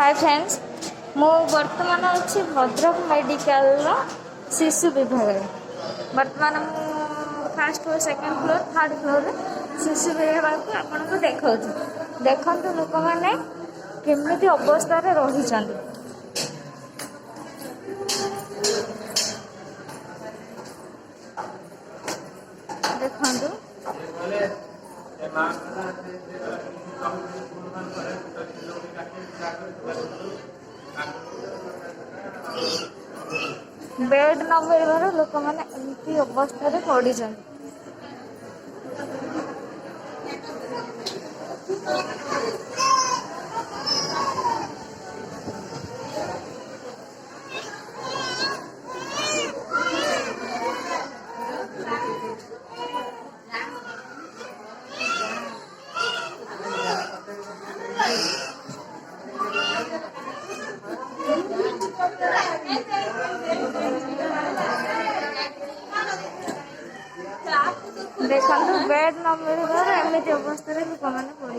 hi friends मु वर्तमान अच्छी भद्रक मेडिकल शिशु विभाग वर्तमान first floor second floor third floor शिशु विभाग को आपको देखा देखु लोक मैंने केमी अवस्था रही देखु बेड न मिलवर लोक मैंने एमती अवस्था पड़ देखो बेड न मिलवर एमती अवस्था लोक मैंने पड़